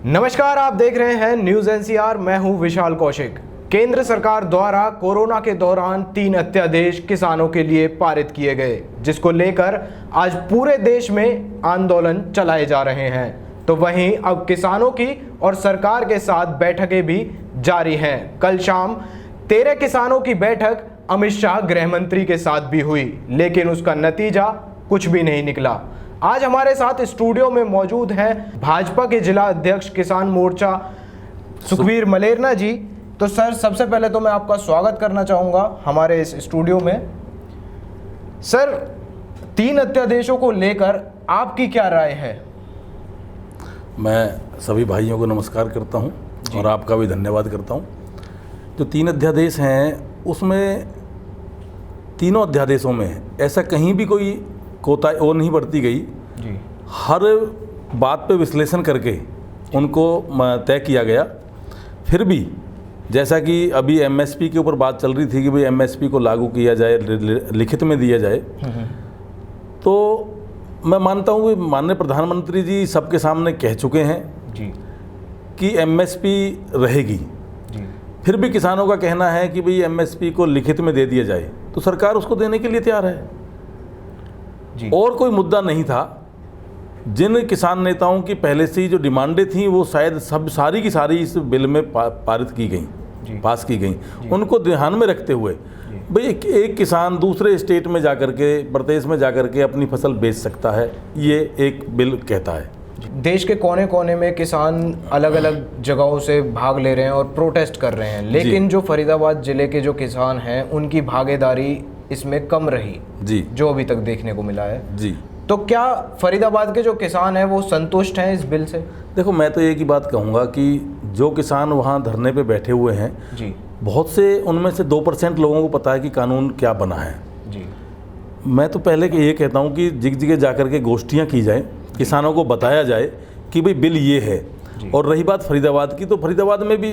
नमस्कार, आप देख रहे हैं न्यूज एनसीआर। मैं हूं विशाल कौशिक। केंद्र सरकार द्वारा कोरोना के दौरान 3 अध्यादेश किसानों के लिए पारित किए गए, जिसको लेकर आज पूरे देश में आंदोलन चलाए जा रहे हैं। तो वहीं अब किसानों की और सरकार के साथ बैठकें भी जारी हैं। कल शाम 13 किसानों की बैठक अमित शाह गृह मंत्री के साथ भी हुई, लेकिन उसका नतीजा कुछ भी नहीं निकला। आज हमारे साथ स्टूडियो में मौजूद हैं भाजपा के जिला अध्यक्ष किसान मोर्चा सुखबीर मलेरना जी। तो सर, सबसे पहले तो मैं आपका स्वागत करना चाहूँगा हमारे इस स्टूडियो में। सर, 3 अध्यादेशों को लेकर आपकी क्या राय है? मैं सभी भाइयों को नमस्कार करता हूं और आपका भी धन्यवाद करता हूं। जो 3 अध्यादेश हैं उसमें तीनों अध्यादेशों में ऐसा कहीं भी कोई कोताही और नहीं बरती गई जी। हर बात पे विश्लेषण करके उनको तय किया गया। फिर भी जैसा कि अभी एमएसपी के ऊपर बात चल रही थी कि भाई एमएसपी को लागू किया जाए, लिखित में दिया जाए, तो मैं मानता हूँ कि माननीय प्रधानमंत्री जी सबके सामने कह चुके हैं जी कि एमएसपी रहेगी जी। फिर भी किसानों का कहना है कि भाई एमएसपी को लिखित में दे दिया जाए, तो सरकार उसको देने के लिए तैयार है जी। और कोई मुद्दा नहीं था। जिन किसान नेताओं की पहले से ही जो डिमांडें थी वो शायद सारी की सारी इस बिल में पारित की गई, पास की गई। उनको ध्यान में रखते हुए भाई एक किसान दूसरे स्टेट में जाकर के, प्रदेश में जाकर के अपनी फसल बेच सकता है, ये एक बिल कहता है। देश के कोने कोने में किसान अलग अलग जगहों से भाग ले रहे हैं और प्रोटेस्ट कर रहे हैं, लेकिन जो फरीदाबाद जिले के जो किसान हैं उनकी भागीदारी इसमें कम रही जी, जो अभी तक देखने को मिला है जी। तो क्या फरीदाबाद के जो किसान हैं वो संतुष्ट हैं इस बिल से? देखो, मैं तो एक ही बात कहूँगा कि जो किसान वहाँ धरने पे बैठे हुए हैं जी, बहुत से उनमें से 2% लोगों को पता है कि कानून क्या बना है जी। मैं तो पहले ये कहता हूँ कि जगह जाकर के गोष्ठियाँ की जाए, किसानों को बताया जाए कि भाई बिल ये है। और रही बात फरीदाबाद की, तो फरीदाबाद में भी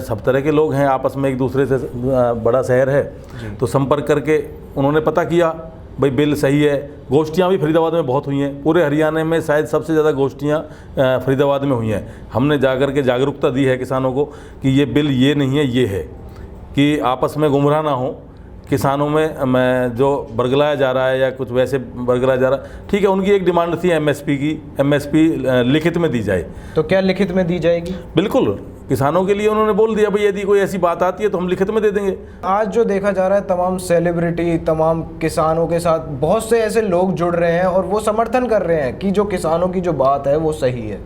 सब तरह के लोग हैं, आपस में एक दूसरे से बड़ा शहर है, तो संपर्क करके उन्होंने पता किया भाई बिल सही है। गोष्ठियाँ भी फरीदाबाद में बहुत हुई हैं, पूरे हरियाणा में शायद सबसे ज़्यादा गोष्ठियाँ फरीदाबाद में हुई हैं। हमने जाकर के जागरूकता दी है किसानों को कि ये बिल ये नहीं है, ये है, कि आपस में गुमराह ना हो। किसानों में जो बरगलाया जा रहा है या कुछ वैसे बरगलाया जा रहा है, ठीक है, उनकी एक डिमांड थी एमएसपी की, एमएसपी लिखित में दी जाए। तो क्या लिखित में दी जाएगी? बिल्कुल, किसानों के लिए उन्होंने बोल दिया भाई यदि कोई ऐसी बात आती है तो हम लिखित में दे देंगे। आज जो देखा जा रहा है, तमाम सेलिब्रिटी, तमाम किसानों के साथ बहुत से ऐसे लोग जुड़ रहे हैं और वो समर्थन कर रहे हैं कि जो किसानों की जो बात है वो सही है।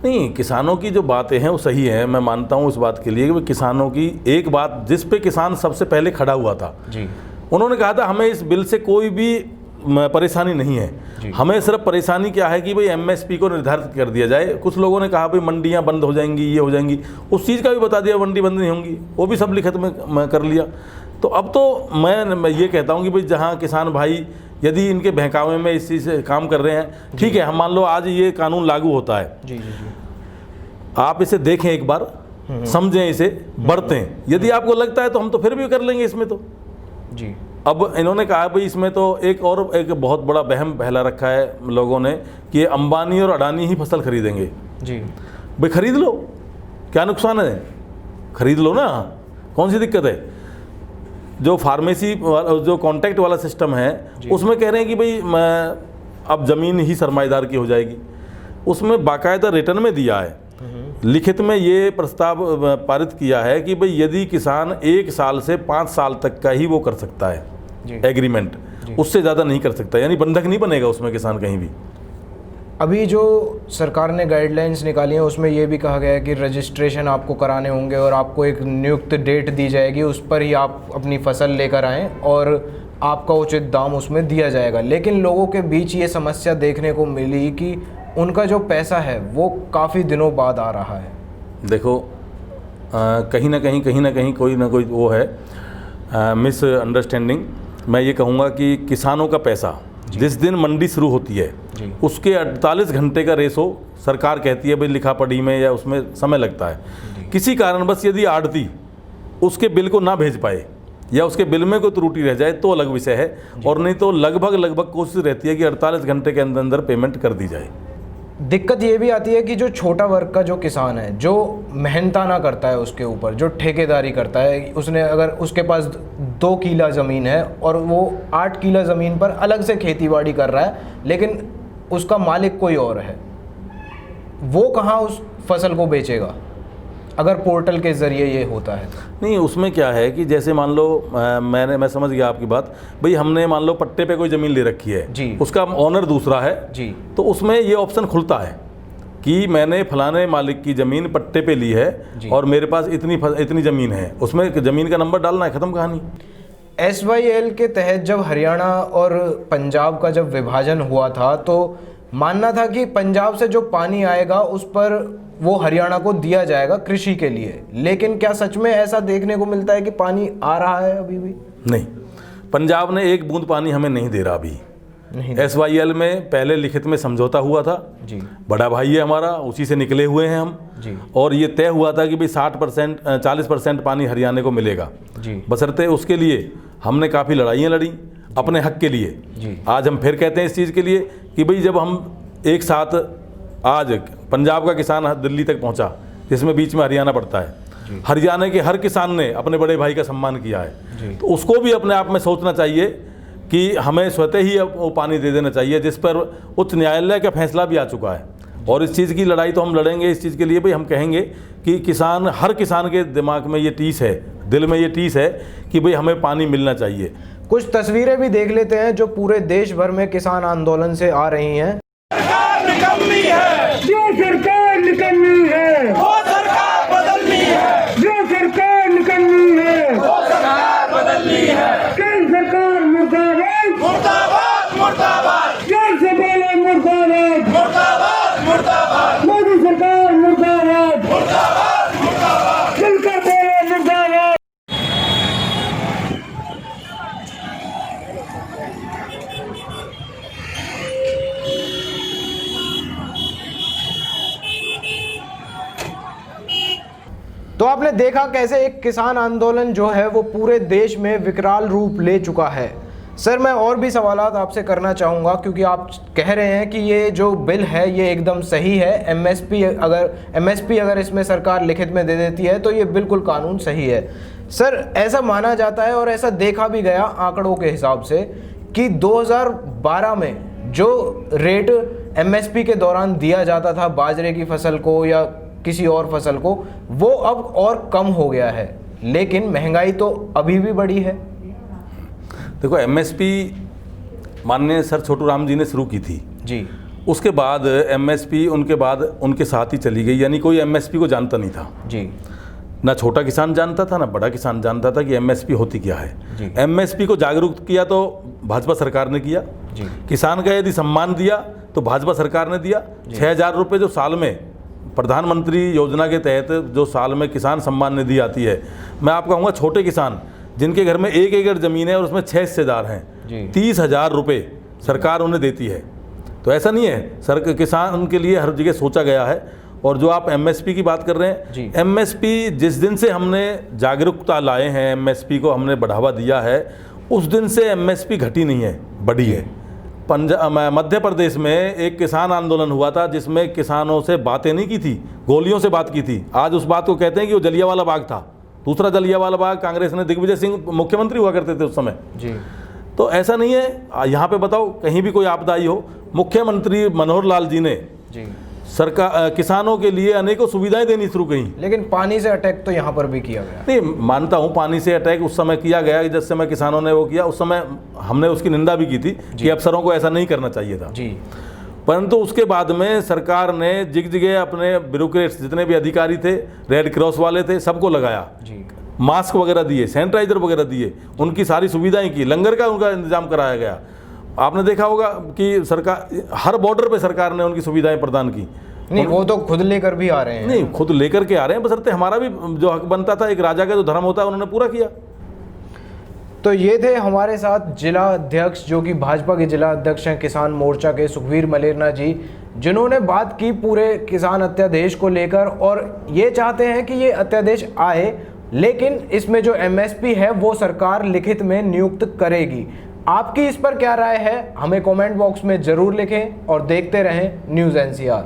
नहीं, किसानों की जो बातें हैं वो सही है, मैं मानता हूँ इस बात के लिए कि किसानों की एक बात जिस पे किसान सबसे पहले खड़ा हुआ था जी, उन्होंने कहा था हमें इस बिल से कोई भी परेशानी नहीं है, हमें सिर्फ परेशानी क्या है कि भाई एमएसपी को निर्धारित कर दिया जाए। कुछ लोगों ने कहा भाई मंडियाँ बंद हो जाएंगी, ये हो जाएंगी, उस चीज़ का भी बता दिया मंडी बंद नहीं होंगी, वो भी सब लिखित में कर लिया। तो अब तो मैं ये कहता हूँ कि भाई जहाँ किसान भाई यदि इनके बहकावे में इस चीज़ से काम कर रहे हैं, ठीक है, हम मान लो आज ये कानून लागू होता है जी, जी, जी। आप इसे देखें एक बार, समझें इसे, बरतें। यदि आपको लगता है तो हम तो फिर भी कर लेंगे इसमें तो जी। अब इन्होंने कहा भाई इसमें तो एक बहुत बड़ा वहम फैला रखा है लोगों ने कि ये अंबानी और अडानी ही फसल खरीदेंगे जी। भाई खरीद लो, क्या नुकसान है, खरीद लो ना, कौन सी दिक्कत है। जो फार्मेसी जो कॉन्ट्रैक्ट वाला सिस्टम है उसमें कह रहे हैं कि भाई अब ज़मीन ही सरमाएदार की हो जाएगी, उसमें बाकायदा रिटर्न में दिया है, लिखित में ये प्रस्ताव पारित किया है कि भाई यदि किसान 1 साल से 5 साल तक का ही वो कर सकता है एग्रीमेंट, उससे ज़्यादा नहीं कर सकता, यानी बंधक नहीं बनेगा उसमें किसान कहीं भी। अभी जो सरकार ने गाइडलाइंस निकाली हैं उसमें ये भी कहा गया है कि रजिस्ट्रेशन आपको कराने होंगे और आपको एक नियुक्त डेट दी जाएगी, उस पर ही आप अपनी फसल लेकर आएँ और आपका उचित दाम उसमें दिया जाएगा। लेकिन लोगों के बीच ये समस्या देखने को मिली कि उनका जो पैसा है वो काफ़ी दिनों बाद आ रहा है। देखो, कहीं ना कहीं कोई ना कोई वो है मिसअंडरस्टैंडिंग। मैं ये कहूँगा कि किसानों का पैसा जिस दिन मंडी शुरू होती है उसके 48 घंटे का रेशो सरकार कहती है भाई लिखा पढ़ी में या उसमें समय लगता है। किसी कारणवश यदि आढ़ती उसके बिल को ना भेज पाए या उसके बिल में कोई त्रुटि रह जाए तो अलग विषय है, और नहीं तो लगभग कोशिश रहती है कि 48 घंटे के अंदर अंदर पेमेंट कर दी जाए। दिक्कत ये भी आती है कि जो छोटा वर्ग का जो किसान है, जो मेहनताना करता है, उसके ऊपर जो ठेकेदारी करता है, उसने अगर उसके पास 2 किला ज़मीन है और वो 8 किला ज़मीन पर अलग से खेतीबाड़ी कर रहा है, लेकिन उसका मालिक कोई और है, वो कहाँ उस फसल को बेचेगा अगर पोर्टल के ज़रिए ये होता है? नहीं, उसमें क्या है कि जैसे मान लो मैं समझ गया आपकी बात। भाई हमने मान लो पट्टे पे कोई ज़मीन ले रखी है जी, उसका ऑनर दूसरा है जी, तो उसमें ये ऑप्शन खुलता है कि मैंने फलाने मालिक की ज़मीन पट्टे पे ली है और मेरे पास इतनी ज़मीन है, उसमें ज़मीन का नंबर डालना है, ख़त्म कहानी। SYL के तहत जब हरियाणा और पंजाब का जब विभाजन हुआ था तो मानना था कि पंजाब से जो पानी आएगा उस पर वो हरियाणा को दिया जाएगा कृषि के लिए, लेकिन क्या सच में ऐसा देखने को मिलता है कि पानी आ रहा है अभी भी? नहीं, पंजाब ने एक बूंद पानी हमें नहीं दे रहा अभी। नहीं। SYL में पहले लिखित में समझौता हुआ था जी, बड़ा भाई है हमारा, उसी से निकले हुए हैं हम जी, और ये तय हुआ था कि भाई 40% पानी हरियाणा को मिलेगा जी, बशर्ते उसके लिए हमने काफ़ी लड़ाइयाँ लड़ी अपने हक के लिए जी। आज हम फिर कहते हैं इस चीज़ के लिए कि भाई जब हम एक साथ आज पंजाब का किसान दिल्ली तक पहुंचा, जिसमें बीच में हरियाणा पड़ता है, हरियाणा के हर किसान ने अपने बड़े भाई का सम्मान किया है, तो उसको भी अपने आप में सोचना चाहिए कि हमें स्वतः ही अब वो पानी दे देना चाहिए, जिस पर उच्च न्यायालय का फैसला भी आ चुका है। और इस चीज़ की लड़ाई तो हम लड़ेंगे इस चीज़ के लिए, भाई हम कहेंगे कि हर किसान के दिमाग में ये टीस है, दिल में ये टीस है कि भाई हमें पानी मिलना चाहिए। कुछ तस्वीरें भी देख लेते हैं जो पूरे देश भर में किसान आंदोलन से आ रही हैं। निकलनी है, जो सरकार निकलनी है, वो सरकार बदलनी है, जो सरकार निकलनी है, वो सरकार बदलनी है। केंद्र सरकार मुर्दाबाद, मुर्दाबाद, मुर्दाबाद, जोर से बोले मुर्दाबाद, मुर्दाबाद, मुर्दाबाद, मोदी सरकार मुर्दाबाद, मुर्दाबाद, मुर्दाबाद, मिलकर बोले मुर्दाबाद। तो आपने देखा कैसे एक किसान आंदोलन जो है वो पूरे देश में विकराल रूप ले चुका है। सर, मैं और भी सवालात आपसे करना चाहूँगा क्योंकि आप कह रहे हैं कि ये जो बिल है ये एकदम सही है। MSP अगर इसमें सरकार लिखित में दे देती है तो ये बिल्कुल कानून सही है। सर, ऐसा माना जाता है और ऐसा देखा भी गया आंकड़ों के हिसाब से कि 2012 में जो रेट MSP के दौरान दिया जाता था बाजरे की फसल को या किसी और फसल को, वो अब और कम हो गया है, लेकिन महंगाई तो अभी भी बढ़ी है। देखो, MSP माननीय सर छोटू राम जी ने शुरू की थी जी, उसके बाद MSP उनके बाद उनके साथ ही चली गई, यानी कोई MSP को जानता नहीं था जी, ना छोटा किसान जानता था ना बड़ा किसान जानता था कि MSP होती क्या है जी। MSP को जागरूक किया तो भाजपा सरकार ने किया जी, किसान का यदि सम्मान दिया तो भाजपा सरकार ने दिया। 6,000 रुपये जो साल में प्रधानमंत्री योजना के तहत जो साल में किसान सम्मान निधि आती है, मैं आपको कहूँगा छोटे किसान जिनके घर में 1 एकड़ ज़मीन है और उसमें 6 हिस्सेदार हैं, 30,000 रुपये सरकार उन्हें देती है। तो ऐसा नहीं है, किसान के लिए हर जगह सोचा गया है। और जो आप MSP की बात कर रहे हैं, MSP जिस दिन से हमने जागरूकता लाए हैं, MSP को हमने बढ़ावा दिया है, उस दिन से MSP घटी नहीं है, बढ़ी है। मध्य प्रदेश में एक किसान आंदोलन हुआ था जिसमें किसानों से बातें नहीं की थी, गोलियों से बात की थी। आज उस बात को कहते हैं कि वो जलियांवाला बाग था। दूसरा जलियांवाला बाग कांग्रेस ने, दिग्विजय सिंह मुख्यमंत्री हुआ करते थे उस समय जी। तो ऐसा नहीं है, यहाँ पे बताओ कहीं भी कोई आपदा आई हो, मुख्यमंत्री मनोहर लाल जी ने जी सरकार किसानों के लिए अनेकों सुविधाएं देनी शुरू की। लेकिन पानी से अटैक तो यहाँ पर भी किया गया। नहीं, मानता हूँ पानी से अटैक उस समय किया गया, जिस समय किसानों ने वो किया उस समय हमने उसकी निंदा भी की थी कि अफसरों को ऐसा नहीं करना चाहिए था जी। परंतु उसके बाद में सरकार ने जगह अपने ब्यूरोक्रेट्स जितने भी अधिकारी थे, रेड क्रॉस वाले थे, सबको लगाया जी। मास्क वगैरह दिए, सैनिटाइजर वगैरह दिए, उनकी सारी सुविधाएं की, लंगर का उनका इंतजाम कराया गया। आपने देखा होगा कि सरकार हर बॉर्डर पे सरकार ने उनकी सुविधाएं प्रदान की। नहीं, वो तो खुद लेकर भी आ रहे हैं। नहीं, खुद लेकर के आ रहे हैं, बशर्ते हमारा भी जो हक बनता था, एक राजा का जो धर्म होता है, उन्होंने पूरा किया। तो ये थे हमारे साथ जिला अध्यक्ष, जो कि भाजपा के जिला अध्यक्ष हैं किसान मोर्चा के, सुखवीर मलेरना जी, जिन्होंने बात की पूरे किसान अध्यादेश को लेकर और ये चाहते हैं कि ये अध्यादेश आए, लेकिन इसमें जो MSP है वो सरकार लिखित में नियुक्त करेगी। आपकी इस पर क्या राय है, हमें कमेंट बॉक्स में जरूर लिखें और देखते रहें न्यूज़ NCR।